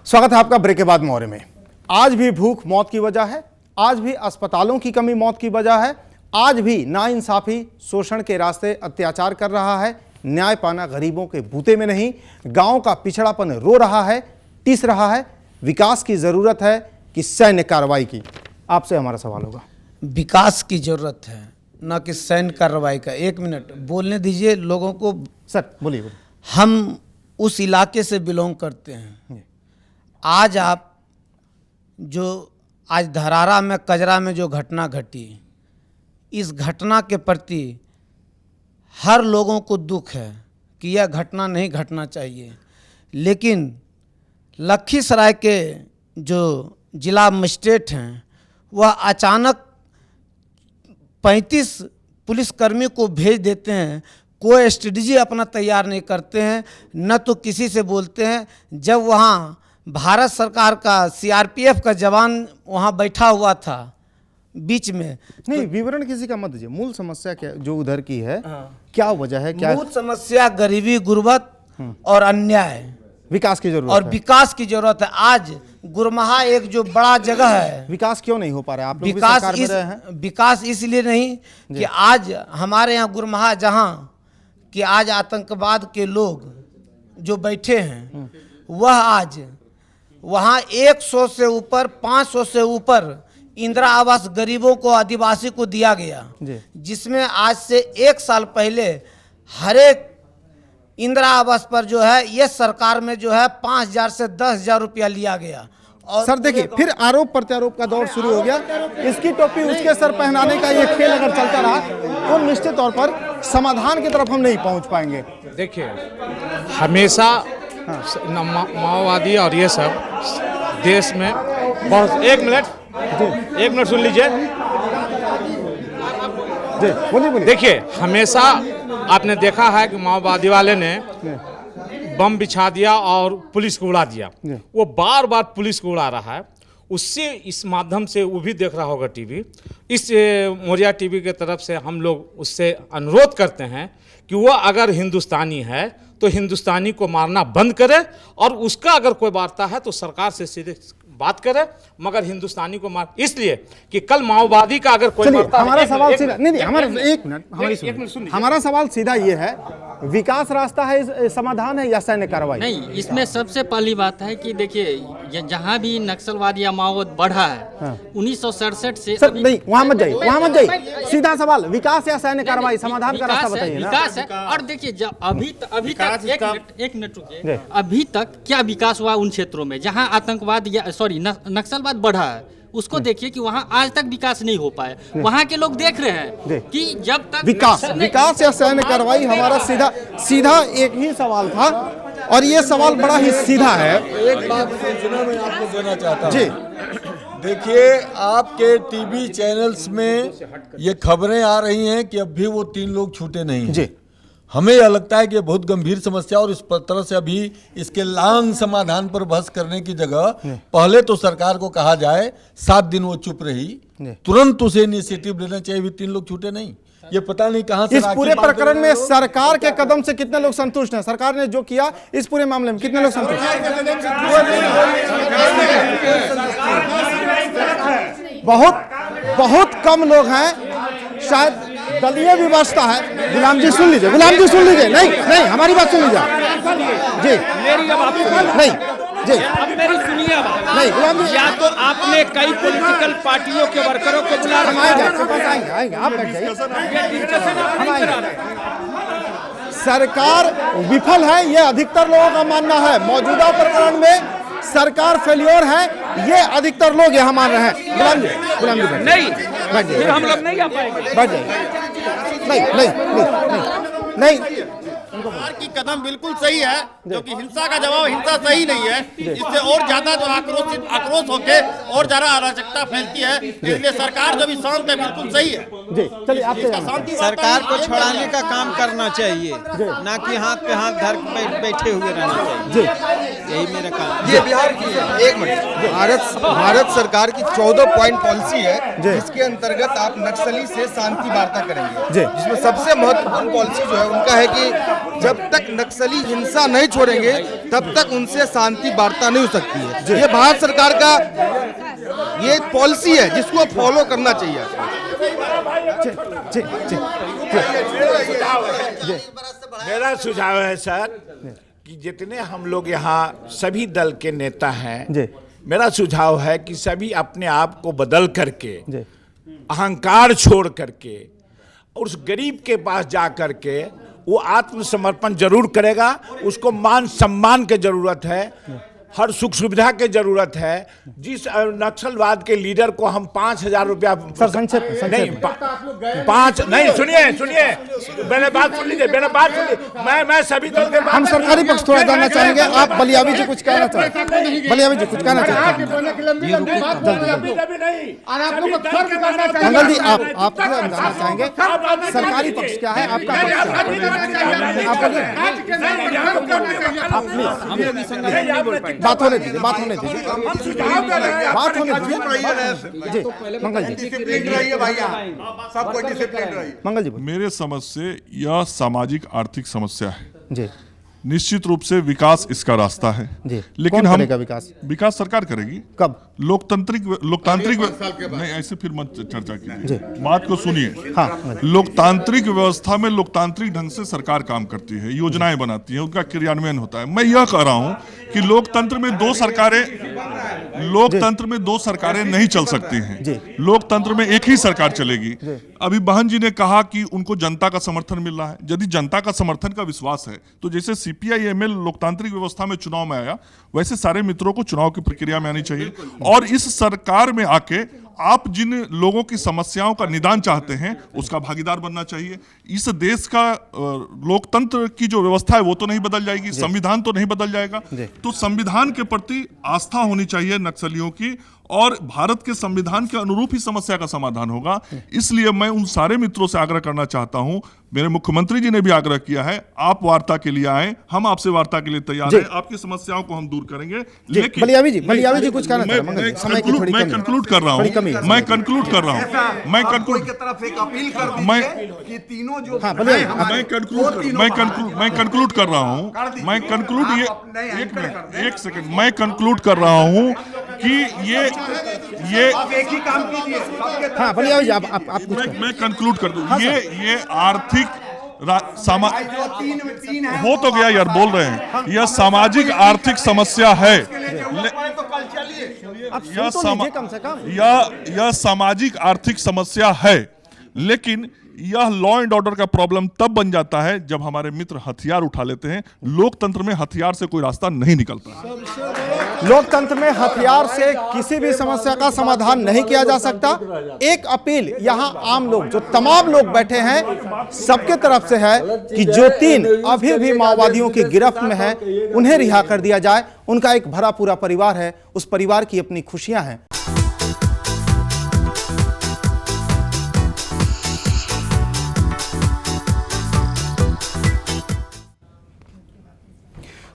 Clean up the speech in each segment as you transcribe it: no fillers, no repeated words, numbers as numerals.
स्वागत है आपका ब्रेक के बाद मौर्य में। आज भी भूख मौत की वजह है, आज भी अस्पतालों की कमी मौत की वजह है, आज भी नाइंसाफी शोषण के रास्ते अत्याचार कर रहा है। न्याय पाना गरीबों के बूते में नहीं, गांव का पिछड़ापन रो रहा है, टीस रहा है। विकास की जरूरत है कि सैन्य कार्रवाई की? आपसे हमारा सवाल होगा। विकास की जरूरत है, ना कि सैन्य कार्रवाई का। 1 मिनट बोलने दीजिए लोगों को। सर बोलिए। हम उस इलाके से बिलोंग करते हैं। आज आप जो आज धरारा में कजरा में जो घटना घटी, इस घटना के प्रति हर लोगों को दुख है कि यह घटना नहीं घटना चाहिए। लेकिन लखीसराय के जो जिला मजिस्ट्रेट हैं वह अचानक 35 पुलिसकर्मी को भेज देते हैं। कोई स्ट्रेटजी अपना तैयार नहीं करते हैं, न तो किसी से बोलते हैं। जब वहाँ भारत सरकार का सीआरपीएफ का जवान वहाँ बैठा हुआ था बीच में, नहीं विवरण किसी का मत दीजिए। मूल समस्या क्या जो उधर की है, क्या वजह है? क्या मूल समस्या गरीबी, गुर्बत और अन्याय, विकास की जरूरत और है। विकास की जरूरत है। आज गुरमहा एक जो बड़ा जगह है, विकास क्यों नहीं हो पा रहा है? आप लोग भी सरकार में रहे हैं। विकास इसलिए नहीं कि आज हमारे यहाँ गुरमहा जहाँ कि आज आतंकवाद के लोग जो बैठे हैं वह आज वहाँ 100 से ऊपर 500 से ऊपर इंदिरा आवास गरीबों को, आदिवासी को दिया गया, जिसमें आज से 1 साल पहले हर एक इंदिरा आवास पर जो है ये सरकार में जो है 5,000 से 10,000 रुपया लिया गया। और सर देखिए, फिर आरोप प्रत्यारोप का दौर शुरू हो गया। इसकी टोपी उसके सर पहनाने का ये खेल अगर चलता रहा तो निश्चित तौर पर समाधान की तरफ हम नहीं पहुंच पाएंगे। देखिए, हमेशा माओवादी और ये सब देश में बहुत। एक मिनट सुन लीजिए। बोलिए। देखिए, हमेशा आपने देखा है कि माओवादी वाले ने बम बिछा दिया और पुलिस को उड़ा दिया। वो बार बार पुलिस को उड़ा रहा है। उससे इस माध्यम से वो भी देख रहा होगा टीवी। इस मौर्या टीवी के तरफ से हम लोग उससे अनुरोध करते हैं कि वो अगर हिंदुस्तानी है तो हिंदुस्तानी को मारना बंद करे, और उसका अगर कोई वार्ता है तो सरकार से सीधे बात करे, मगर हिंदुस्तानी को मार। इसलिए कि कल माओवादी का अगर कोई हमारा सवाल सीधा नहीं, हमारा एक मिनट हमारा सवाल सीधा ये है, विकास रास्ता है, समाधान है या सैन्य कार्रवाई? नहीं, इसमें सबसे पहली बात है कि देखिए जहाँ भी नक्सलवाद या माओवाद बढ़ा है 1967 से सर नहीं, वहाँ मत जाइए। सीधा सवाल, विकास या सैन्य कार्रवाई? समाधान का रास्ता बताइए ना। विकास है। और देखिए जब अभी तक एक मिनट रुकिए, अभी तक क्या विकास हुआ उन क्षेत्रों में जहाँ आतंकवाद या नक्सलवाद बढ़ा है? उसको देखिए कि वहाँ आज तक विकास नहीं हो पाया। वहाँ के लोग देख रहे हैं कि जब तक विकास या सैन्य कार्रवाई, हमारा सीधा एक ही सवाल था, और ये सवाल बड़ा ही सीधा है। एक बात सूचना मैं आपको देना चाहता हूँ जी। देखिए, आपके टीवी चैनल्स में ये खबरें आ रही हैं कि अब भी वो 3 लोग छूटे नहीं जी। हमें यह लगता है कि बहुत गंभीर समस्या, और इस तरह से अभी इसके लांग समाधान पर बहस करने की जगह पहले तो सरकार को कहा जाए, 7 दिन वो चुप रही, तुरंत उसे इनिशिएटिव लेना चाहिए। भी 3 लोग छूटे नहीं, ये पता नहीं कहां से। इस पूरे प्रकरण में सरकार के कदम से कितने लोग संतुष्ट हैं? सरकार ने जो किया इस पूरे मामले में कितने लोग संतुष्ट हैं? बहुत कम लोग हैं, शायद दलीय व्यवस्था है। गुलाम जी सुन लीजिए। नहीं, हमारी बात सुन लीजिए जी। नहीं जी, अब मेरी सुनिए बात। नहीं गुलाम जी, या तो आपने कई पॉलिटिकल पार्टियों के वर्करों को बुला हम आएंगे, आप बैठ जाइए। सरकार विफल है, ये अधिकतर लोगों का मानना है। मौजूदा प्रकरण में सरकार फेलियर है, ये अधिकतर लोग यहाँ मान रहे हैं। गुलाम जी नहीं, फिर हम लोग नहीं आ पाएंगे। बैठ जाइए। नहीं सरकार की कदम बिल्कुल सही है, क्योंकि हिंसा का जवाब हिंसा सही नहीं है। इससे और ज्यादा जो आक्रोश होके और ज्यादा अराजकता फैलती है। इसलिए सरकार जो भी शांत है बिल्कुल सही है जी। चलिए आपसे सरकार को छुड़ाने का काम करना चाहिए, ना कि हाथ पे हाथ धर बैठे हुए रहना चाहिए जी। यही मेरा काम। ये बिहार की एक मिनट भारत सरकार की 14 पॉइंट पॉलिसी है जिसके अंतर्गत आप नक्सली से शांति वार्ता करेंगे, जिसमें सबसे महत्वपूर्ण पॉलिसी जो है उनका है कि जब तक नक्सली हिंसा नहीं छोड़ेंगे तब तक उनसे शांति वार्ता नहीं हो सकती है। ये भारत सरकार का ये पॉलिसी है जिसको फॉलो करना चाहिए। मेरा सुझाव है सर कि जितने हम लोग यहाँ सभी दल के नेता हैं, मेरा सुझाव है कि सभी अपने आप को बदल करके, अहंकार छोड़ करके और उस गरीब के पास जा करके वो आत्मसमर्पण जरूर करेगा। उसको मान सम्मान की जरूरत है, हर सुख सुविधा की जरूरत है। जिस नक्सलवाद के लीडर को हम 5,000 रुपया नहीं, पाँच नहीं, सुनिए मैंने बात सुन लीजिए, मैं सभी दल के हम सरकारी पक्ष थोड़ा जानना चाहेंगे। आप बलियावी जी कुछ कहना चाहते हैं? बलियावी जी कुछ कहना चाहते हैं? मंगल जी आप जानना चाहेंगे सरकारी पक्ष क्या है, आपका बात होने दीजिए जी। मंगल जी मंगल जी मेरे समझ से यह सामाजिक आर्थिक समस्या है जी। निश्चित रूप से विकास इसका रास्ता है जी। लेकिन कौन हम करेगा विकास सरकार करेगी। कब? लोकतांत्रिक नहीं, ऐसे फिर मत चर्चा कीजिए, बात को सुनिए। हाँ, लोकतांत्रिक व्यवस्था में लोकतांत्रिक ढंग से सरकार काम करती है, योजनाएं बनाती है, उनका क्रियान्वयन होता है। मैं यह कह रहा हूं कि लोकतंत्र में दो सरकारें नहीं चल सकती हैं। लोकतंत्र में एक ही सरकार चलेगी। अभी बहन जी ने कहा कि उनको जनता का समर्थन मिल रहा है। यदि जनता का समर्थन का विश्वास है तो जैसे CPI-ML लोकतांत्रिक व्यवस्था में चुनाव में आया, वैसे सारे मित्रों को चुनाव की प्रक्रिया में आनी चाहिए। और इस सरकार में आके आप जिन लोगों की समस्याओं का निदान चाहते हैं उसका भागीदार बनना चाहिए। इस देश का लोकतंत्र की जो व्यवस्था है वो तो नहीं बदल जाएगी, संविधान तो नहीं बदल जाएगा। तो संविधान के प्रति आस्था होनी चाहिए नक्सलियों की, और भारत के संविधान के अनुरूप ही समस्या का समाधान होगा। इसलिए मैं उन सारे मित्रों से आग्रह करना चाहता हूं, मेरे मुख्यमंत्री जी ने भी आग्रह किया है, आप वार्ता के लिए आए, हम आपसे वार्ता के लिए तैयार हैं, आपकी समस्याओं को हम दूर करेंगे। लेकिन बलियावी जी कुछ कहना चाह रहे हैं? मैं कंक्लूड कर रहा हूं मैं कंक्लूड कर रहा हूं मैं कंक्लूड कर रहा हूं कि ये एक ही काम कीजिए। हाँ, बलियावी जी आप मैं कंक्लूड कर दूं। ये आर्थिक हो तो गया यार, बोल रहे हैं। यह सामाजिक आर्थिक समस्या है। यह सामाजिक आर्थिक समस्या है, लेकिन यह लॉ एंड ऑर्डर का प्रॉब्लम तब बन जाता है जब हमारे मित्र हथियार उठा लेते हैं। लोकतंत्र में हथियार से कोई रास्ता नहीं निकलता। लोकतंत्र में हथियार से किसी भी समस्या का समाधान नहीं किया जा सकता। एक अपील यहाँ आम लोग, जो तमाम लोग बैठे हैं, सबके तरफ से है कि जो 3 अभी भी माओवादियों की गिरफ्त में हैं, उन्हें रिहा कर दिया जाए। उनका एक भरा पूरा परिवार है, उस परिवार की अपनी खुशियां हैं।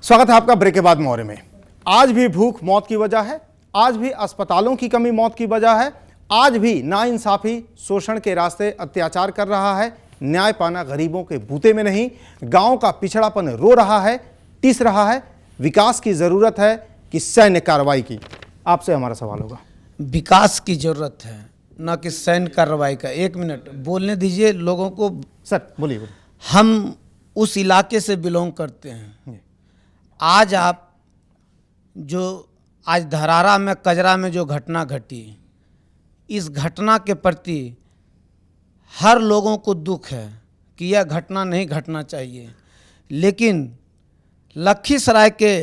स्वागत है आपका ब्रेक के बाद मोहरे में। आज भी भूख मौत की वजह है, आज भी अस्पतालों की कमी मौत की वजह है, आज भी नाइंसाफी शोषण के रास्ते अत्याचार कर रहा है। न्याय पाना गरीबों के बूते में नहीं, गांव का पिछड़ापन रो रहा है, टीस रहा है। विकास की जरूरत है कि सैन्य कार्रवाई की? आपसे हमारा सवाल होगा। विकास की जरूरत है, ना कि सैन्य कार्रवाई का। 1 मिनट बोलने दीजिए लोगों को। सर बोलिए। हम उस इलाके से बिलोंग करते हैं। आज आप आज धरारा में, कजरा में जो घटना घटी, इस घटना के प्रति हर लोगों को दुख है कि यह घटना नहीं घटना चाहिए। लेकिन लखीसराय के